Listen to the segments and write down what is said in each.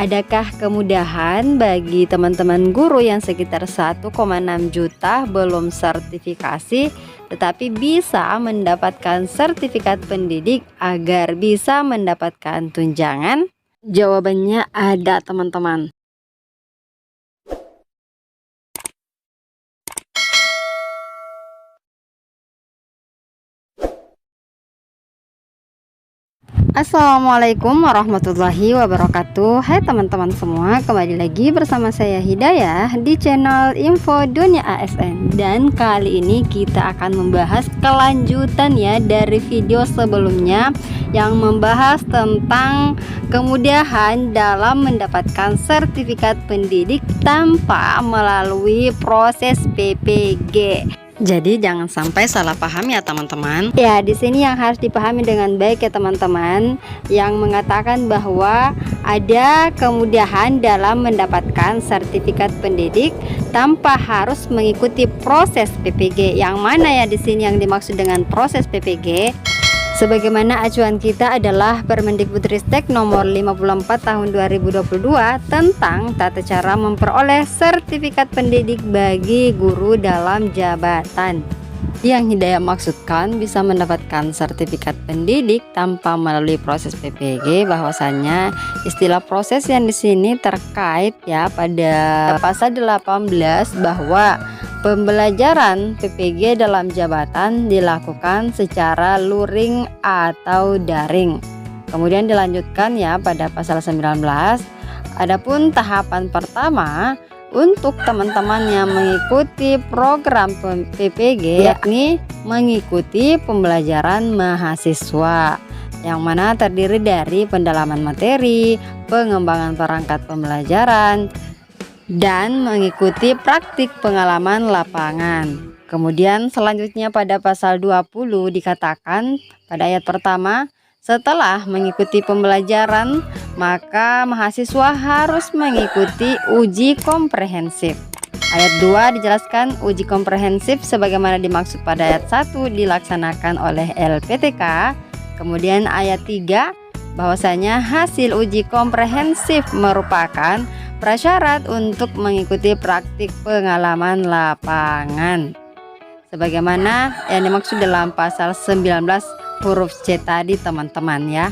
Adakah kemudahan bagi teman-teman guru yang sekitar 1,6 juta belum sertifikasi tetapi bisa mendapatkan sertifikat pendidik agar bisa mendapatkan tunjangan? Jawabannya ada, teman-teman. Assalamualaikum warahmatullahi wabarakatuh. Hai teman-teman semua, kembali lagi bersama saya Hidayah di channel Info Dunia ASN. Dan kali ini kita akan membahas kelanjutan ya dari video sebelumnya yang membahas tentang kemudahan dalam mendapatkan sertifikat pendidik tanpa melalui proses PPG. Jadi jangan sampai salah paham ya teman-teman. Ya, di sini yang harus dipahami dengan baik ya teman-teman, yang mengatakan bahwa ada kemudahan dalam mendapatkan sertifikat pendidik tanpa harus mengikuti proses PPG. Yang mana ya di sini yang dimaksud dengan proses PPG? Sebagaimana acuan kita adalah Permendikbudristek nomor 54 tahun 2022 tentang tata cara memperoleh sertifikat pendidik bagi guru dalam jabatan. Yang Hidayah maksudkan bisa mendapatkan sertifikat pendidik tanpa melalui proses PPG, bahwasanya istilah proses yang di sini terkait ya pada pasal 18 bahwa pembelajaran PPG dalam jabatan dilakukan secara luring atau daring. Kemudian dilanjutkan ya pada pasal 19. Adapun tahapan pertama untuk teman-teman yang mengikuti program PPG yakni mengikuti pembelajaran mahasiswa, yang mana terdiri dari pendalaman materi, pengembangan perangkat pembelajaran, dan mengikuti praktik pengalaman lapangan. Kemudian selanjutnya pada pasal 20 dikatakan pada ayat pertama, setelah mengikuti pembelajaran maka mahasiswa harus mengikuti uji komprehensif. Ayat 2 dijelaskan uji komprehensif sebagaimana dimaksud pada ayat 1 dilaksanakan oleh LPTK. Kemudian ayat 3 bahwasanya hasil uji komprehensif merupakan prasyarat untuk mengikuti praktik pengalaman lapangan sebagaimana yang dimaksud dalam pasal 19 huruf C tadi teman-teman ya.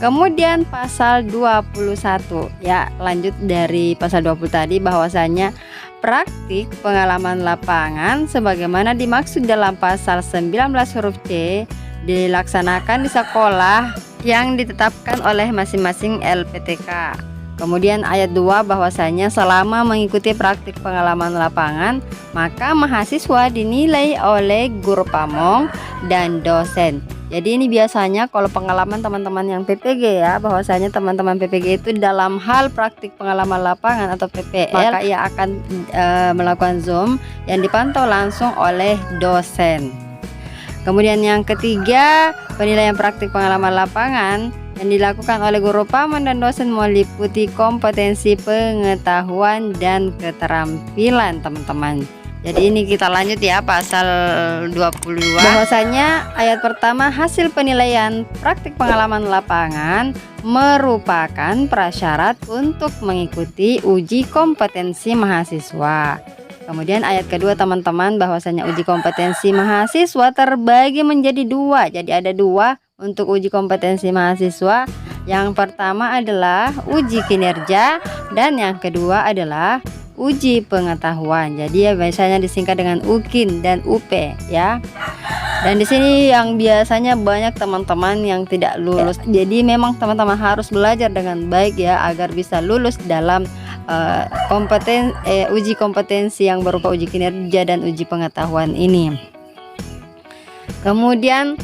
Kemudian pasal 21 ya, lanjut dari pasal 20 tadi bahwasanya praktik pengalaman lapangan sebagaimana dimaksud dalam pasal 19 huruf C dilaksanakan di sekolah yang ditetapkan oleh masing-masing LPTK. Kemudian ayat 2 bahwasanya selama mengikuti praktik pengalaman lapangan maka mahasiswa dinilai oleh guru pamong dan dosen. Jadi ini biasanya kalau pengalaman teman-teman yang PPG ya, bahwasanya teman-teman PPG itu dalam hal praktik pengalaman lapangan atau PPL maka ia akan melakukan Zoom yang dipantau langsung oleh dosen. Kemudian yang ketiga, penilaian praktik pengalaman lapangan yang dilakukan oleh guru paman dan dosen meliputi kompetensi, pengetahuan, dan keterampilan teman-teman. Jadi ini kita lanjut ya pasal 22 bahwasanya ayat pertama hasil penilaian praktik pengalaman lapangan merupakan prasyarat untuk mengikuti uji kompetensi mahasiswa. Kemudian ayat kedua teman-teman bahwasanya uji kompetensi mahasiswa terbagi menjadi dua. Jadi ada dua untuk uji kompetensi mahasiswa. Yang pertama adalah uji kinerja dan yang kedua adalah uji pengetahuan. Jadi ya biasanya disingkat dengan UKIN dan UP ya. Dan di sini yang biasanya banyak teman-teman yang tidak lulus. Jadi memang teman-teman harus belajar dengan baik ya agar bisa lulus dalam uji kompetensi yang berupa uji kinerja dan uji pengetahuan ini. Kemudian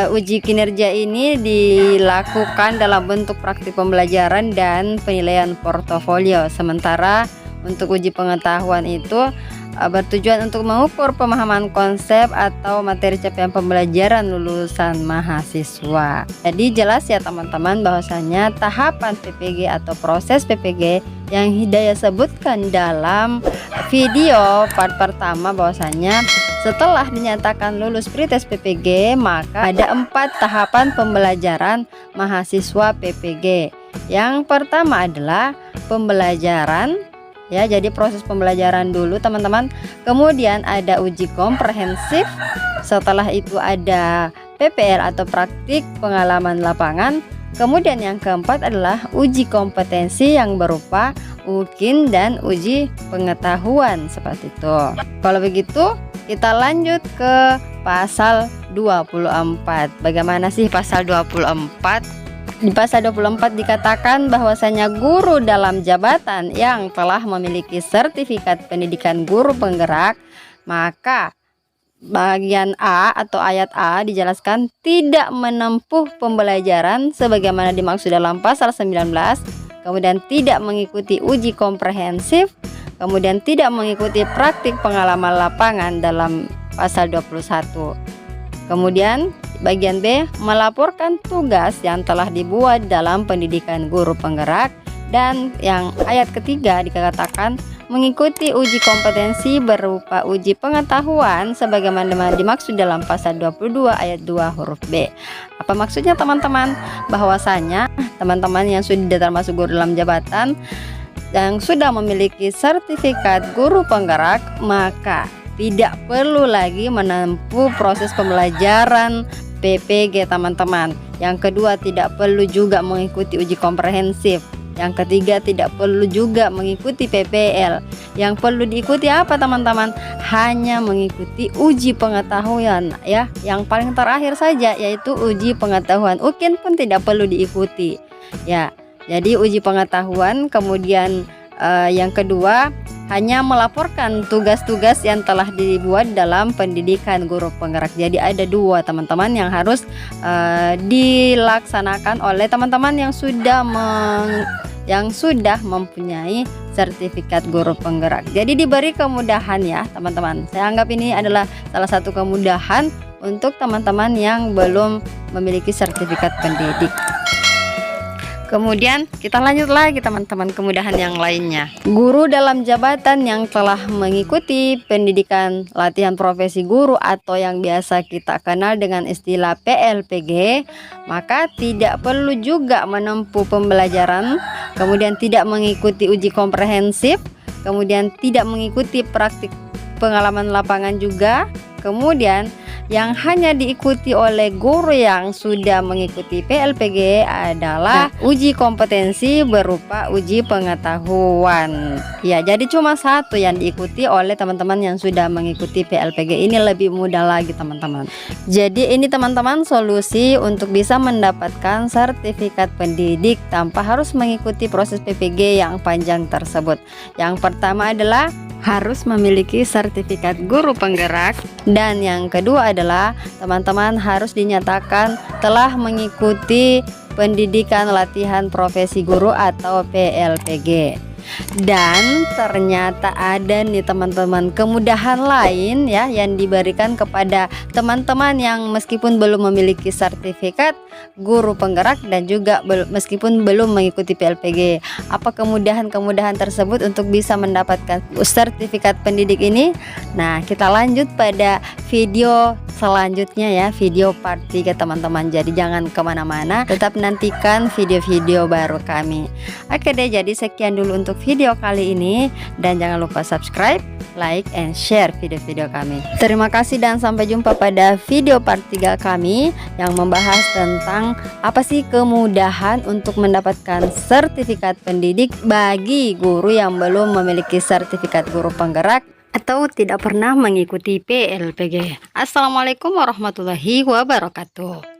uji kinerja ini dilakukan dalam bentuk praktik pembelajaran dan penilaian portofolio. Sementara untuk uji pengetahuan itu bertujuan untuk mengukur pemahaman konsep atau materi capaian pembelajaran lulusan mahasiswa. Jadi jelas ya teman-teman bahwasanya tahapan PPG atau proses PPG yang Hidayah sebutkan dalam video part pertama bahwasanya setelah dinyatakan lulus pretest PPG maka ada 4 tahapan pembelajaran mahasiswa PPG. Yang pertama adalah pembelajaran, ya, jadi proses pembelajaran dulu teman-teman. Kemudian ada uji komprehensif, setelah itu ada PPL atau praktik pengalaman lapangan. Kemudian yang keempat adalah uji kompetensi yang berupa UKIN dan uji pengetahuan seperti itu. Kalau begitu kita lanjut ke pasal 24. Bagaimana sih pasal 24? Di pasal 24 dikatakan bahwasanya guru dalam jabatan yang telah memiliki sertifikat pendidikan guru penggerak, maka bagian A atau ayat A dijelaskan tidak menempuh pembelajaran sebagaimana dimaksud dalam pasal 19, kemudian tidak mengikuti uji komprehensif, kemudian tidak mengikuti praktik pengalaman lapangan dalam pasal 21. Kemudian bagian B melaporkan tugas yang telah dibuat dalam pendidikan guru penggerak, dan yang ayat ketiga dikatakan mengikuti uji kompetensi berupa uji pengetahuan sebagaimana dimaksud dalam pasal 22 ayat 2 huruf B. Apa maksudnya teman-teman? Bahwasanya teman-teman yang sudah termasuk guru dalam jabatan yang sudah memiliki sertifikat guru penggerak, maka tidak perlu lagi menempuh proses pembelajaran PPG teman-teman. Yang kedua, tidak perlu juga mengikuti uji komprehensif. Yang ketiga, tidak perlu juga mengikuti PPL. Yang perlu diikuti apa teman-teman? Hanya mengikuti uji pengetahuan, ya. Yang paling terakhir saja yaitu uji pengetahuan. UKIN pun tidak perlu diikuti, ya. Jadi uji pengetahuan. Kemudian yang kedua, hanya melaporkan tugas-tugas yang telah dibuat dalam pendidikan guru penggerak. Jadi ada dua teman-teman yang harus dilaksanakan oleh teman-teman yang sudah mempunyai sertifikat guru penggerak. Jadi diberi kemudahan ya teman-teman. Saya anggap ini adalah salah satu kemudahan untuk teman-teman yang belum memiliki sertifikat pendidik. Kemudian kita lanjut lagi teman-teman, kemudahan yang lainnya. Guru dalam jabatan yang telah mengikuti pendidikan latihan profesi guru atau yang biasa kita kenal dengan istilah PLPG, maka tidak perlu juga menempuh pembelajaran, kemudian tidak mengikuti uji komprehensif, kemudian tidak mengikuti praktik pengalaman lapangan juga. Kemudian yang hanya diikuti oleh guru yang sudah mengikuti PLPG adalah uji kompetensi berupa uji pengetahuan. Ya, jadi cuma satu yang diikuti oleh teman-teman yang sudah mengikuti PLPG. Ini lebih mudah lagi teman-teman. Jadi ini teman-teman solusi untuk bisa mendapatkan sertifikat pendidik tanpa harus mengikuti proses PPG yang panjang tersebut. Yang pertama adalah harus memiliki sertifikat guru penggerak, dan yang kedua adalah teman-teman harus dinyatakan telah mengikuti pendidikan latihan profesi guru atau PLPG. Dan ternyata ada nih teman-teman kemudahan lain ya yang diberikan kepada teman-teman yang meskipun belum memiliki sertifikat guru penggerak dan juga meskipun belum mengikuti PLPG. Apa kemudahan-kemudahan tersebut untuk bisa mendapatkan sertifikat pendidik ini? Nah, kita lanjut pada video selanjutnya ya, video part 3 teman-teman. Jadi jangan kemana-mana, tetap nantikan video-video baru kami. Oke deh, jadi sekian dulu untuk video kali ini, dan jangan lupa subscribe, like, and share video-video kami. Terima kasih dan sampai jumpa pada video part 3 kami yang membahas tentang apa sih kemudahan untuk mendapatkan sertifikat pendidik bagi guru yang belum memiliki sertifikat guru penggerak atau tidak pernah mengikuti PLPG. Assalamualaikum warahmatullahi wabarakatuh.